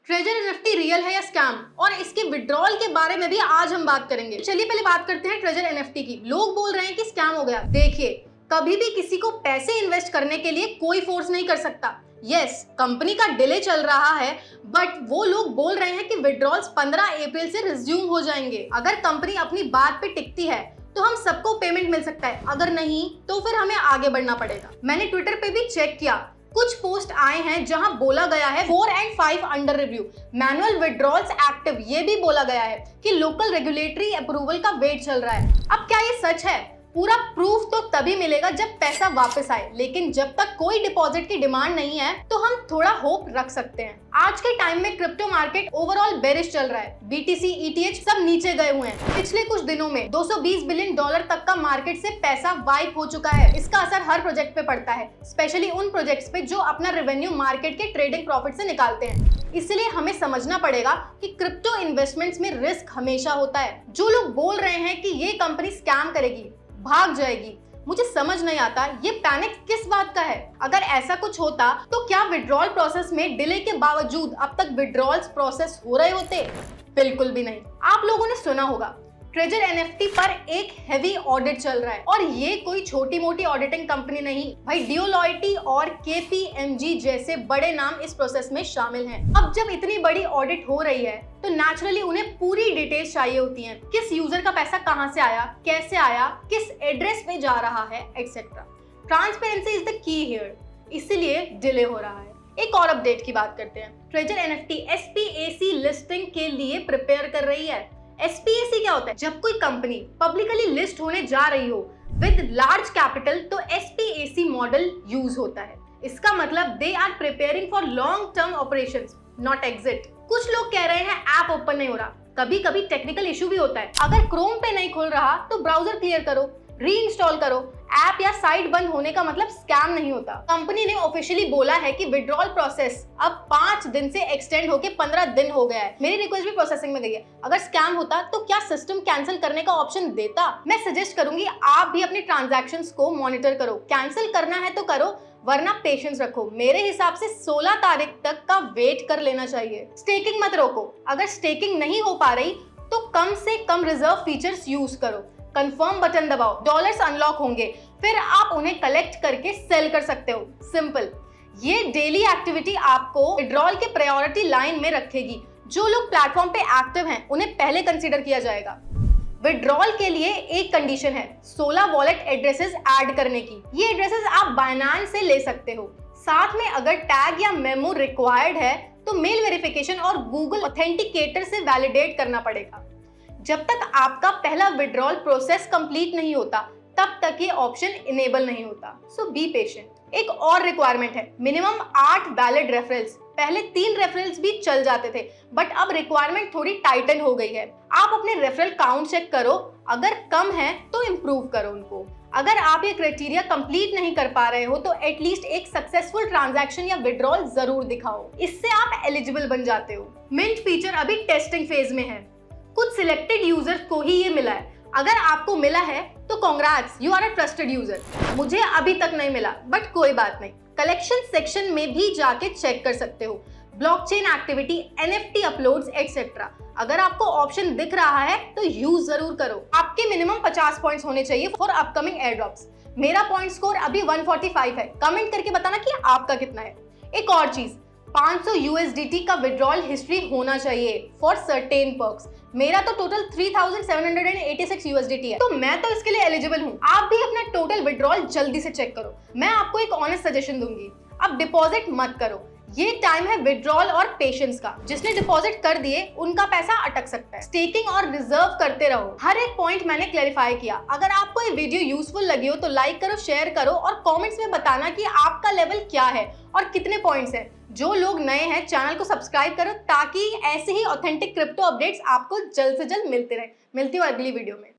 Treasure NFT real है या scam, और इसके विड्रॉल के बारे में भी आज हम बात करेंगे। चलिए पहले बात करते हैं ट्रेजर एनएफटी की। लोग बोल रहे हैं कि स्कैम हो गया। देखिए, कभी भी किसी को पैसे इन्वेस्ट करने के लिए कोई फोर्स नहीं कर सकता। यस, कंपनी का डिले चल रहा है, बट वो लोग बोल रहे हैं कि विड्रॉल्स 15 अप्रैल से रिज्यूम हो जाएंगे। अगर कंपनी अपनी बात पे टिकती है तो हम सबको पेमेंट मिल सकता है, अगर नहीं तो फिर हमें आगे बढ़ना पड़ेगा। मैंने ट्विटर पे भी चेक किया, कुछ पोस्ट आए हैं जहां बोला गया है 4 and 5 under review, manual withdrawals active. ये भी बोला गया है कि लोकल रेगुलेटरी अप्रूवल का वेट चल रहा है। अब क्या ये सच है? पूरा प्रूफ तो तभी मिलेगा जब पैसा वापस आए, लेकिन जब तक कोई डिपॉजिट की डिमांड नहीं है तो हम थोड़ा होप रख सकते हैं। आज के टाइम में क्रिप्टो मार्केट ओवरऑल बेरिश चल रहा है। बीटीसी, ईटीएच सब नीचे गए हुए हैं। पिछले कुछ दिनों में $220 बिलियन तक का मार्केट से पैसा वाइप हो चुका है। इसका असर हर प्रोजेक्ट पे पड़ता है, स्पेशली उन प्रोजेक्ट्स पे जो अपना रेवेन्यू मार्केट के ट्रेडिंग प्रॉफिट से निकालते हैं। इसलिए हमें समझना पड़ेगा कि क्रिप्टो इन्वेस्टमेंट्स में रिस्क हमेशा होता है। जो लोग बोल रहे हैं कि ये कंपनी स्कैम करेगी, भाग जाएगी, मुझे समझ नहीं आता ये पैनिक किस बात का है। अगर ऐसा कुछ होता तो क्या विड्रॉल प्रोसेस में डिले के बावजूद अब तक विड्रॉल्स प्रोसेस हो रहे होते? बिल्कुल भी नहीं। आप लोगों ने सुना होगा ट्रेजर एनएफटी पर एक हेवी ऑडिट चल रहा है, और ये कोई छोटी मोटी ऑडिटिंग कंपनी नहीं भाई। डियोलॉयटी और केपीएमजी जैसे बड़े नाम इस प्रोसेस में शामिल हैं। अब जब इतनी बड़ी ऑडिट हो रही है तो नेचुरली उन्हें पूरी डिटेल्स चाहिए होती हैं। किस यूजर का पैसा कहां से आया, कैसे आया, किस एड्रेस पे जा रहा है, etcetera. Transparency is the key here, इसीलिए डिले हो रहा है। एक और अपडेट की बात करते हैं। ट्रेजर एनएफटी एसपीएसी लिस्टिंग के लिए प्रिपेयर कर रही है। एसपीएसी क्या होता है? जब कोई कंपनी पब्लिकली लिस्ट होने जा रही हो विद लार्ज कैपिटल तो एसपीएसी मॉडल यूज होता है। इसका मतलब they are preparing for long term operations, not exit. कुछ लोग कह रहे हैं ऐप ओपन नहीं हो रहा, कभी कभी टेक्निकल इशू भी होता है। अगर क्रोम पे नहीं खुल रहा तो ब्राउजर क्लियर करो, री इंस्टॉल करो। ऐप या साइट बंद होने का मतलब स्कैम नहीं होता। कंपनी ने ऑफिशियली बोला है कि विड्रॉल प्रोसेस अब 5 दिन से एक्सटेंड होके 15 दिन हो गया है। मेरी रिक्वेस्ट भी प्रोसेसिंग में गई है। अगर स्कैम होता तो क्या सिस्टम कैंसिल करने का ऑप्शन देता? मैं सजेस्ट करूंगी आप भी अपने ट्रांजैक्शंस को मॉनिटर करो। कैंसिल करना है तो करो, वरना पेशेंस रखो। मेरे हिसाब से 16 तारीख तक का वेट कर लेना चाहिए। स्टेकिंग मत रोको। अगर स्टेकिंग नहीं हो पा रही तो कम से कम रिजर्व फीचर्स यूज करो। कंफर्म बटन दबाओ, डॉलर्स अनलॉक होंगे, फिर आप उन्हें कलेक्ट करके सेल कर सकते हो। सिंपल। ये डेली एक्टिविटी आपको विड्रॉल के प्रायोरिटी लाइन में रखेगी। जो लोग प्लेटफॉर्म पे एक्टिव हैं उन्हें पहले कंसीडर किया जाएगा। विड्रॉल के लिए एक कंडीशन है 16 वॉलेट एड्रेसेस ऐड करने की। ये एड्रेसेस आप बाइनेंस से ले सकते हो। साथ में अगर टैग या मेमो रिक्वायर्ड है तो मेल वेरिफिकेशन और गूगल ऑथेंटिकेटर से वैलिडेट करना पड़ेगा। जब तक आपका पहला विड्रॉल प्रोसेस कंप्लीट नहीं होता तब तक ये ऑप्शन इनेबल नहीं होता। सो बी पेशेंट। एक और रिक्वायरमेंट है मिनिमम 8 वैलिड रेफरल्स। पहले 3 रेफरल्स भी चल जाते थे, बट अब रिक्वायरमेंट थोड़ी टाइटन हो गई है। आप अपने रेफरल काउंट चेक करो, अगर कम है तो इम्प्रूव करो उनको। अगर आप ये क्राइटेरिया कंप्लीट नहीं कर पा रहे हो तो एटलीस्ट एक सक्सेसफुल ट्रांजैक्शन या विड्रॉल जरूर दिखाओ, इससे आप एलिजिबल बन जाते हो। मिंट फीचर अभी टेस्टिंग फेज में है। कुछ सिलेक्टेड यूजर्स को ही ये मिला है। अगर आपको मिला है तो congrats, you are a trusted user. मुझे अभी तक नहीं मिला, बट कोई बात नहीं। कलेक्शन सेक्शन में भी जाके चेक कर सकते हो। Blockchain activity, NFT uploads etcetera. अगर आपको ऑप्शन दिख रहा है तो यूज जरूर करो। आपके मिनिमम 50 पॉइंट्स होने चाहिए फॉर अपकमिंग एयर ड्रॉप्स। मेरा पॉइंट स्कोर अभी 145 है। कमेंट करके बताना कि आपका कितना है। एक और चीज, 500 यूएसडीटी का विड्रॉल हिस्ट्री होना चाहिए फॉर सर्टेन पर्क्स। मेरा तो टोटल 3786 यूएसडीटी है, तो मैं तो इसके लिए एलिजिबल हूँ। आप भी अपना टोटल विड्रॉल जल्दी से चेक करो। मैं आपको एक ऑनेस्ट सजेशन दूंगी, अब डिपॉजिट मत करो। ये टाइम है विड्रॉल और पेशेंस का। जिसने डिपॉजिट कर दिए उनका पैसा अटक सकता है। स्टेकिंग और रिजर्व करते रहो। हर एक पॉइंट मैंने क्लैरिफाई किया। अगर आपको ये वीडियो यूजफुल लगी हो तो लाइक करो, शेयर करो और कमेंट्स में बताना कि आपका लेवल क्या है और कितने पॉइंट्स हैं। जो लोग नए हैं चैनल को सब्सक्राइब करो ताकि ऐसे ही ऑथेंटिक क्रिप्टो अपडेट्स आपको जल्द से जल्द मिलते रहे। मिलती हूँ अगली वीडियो में।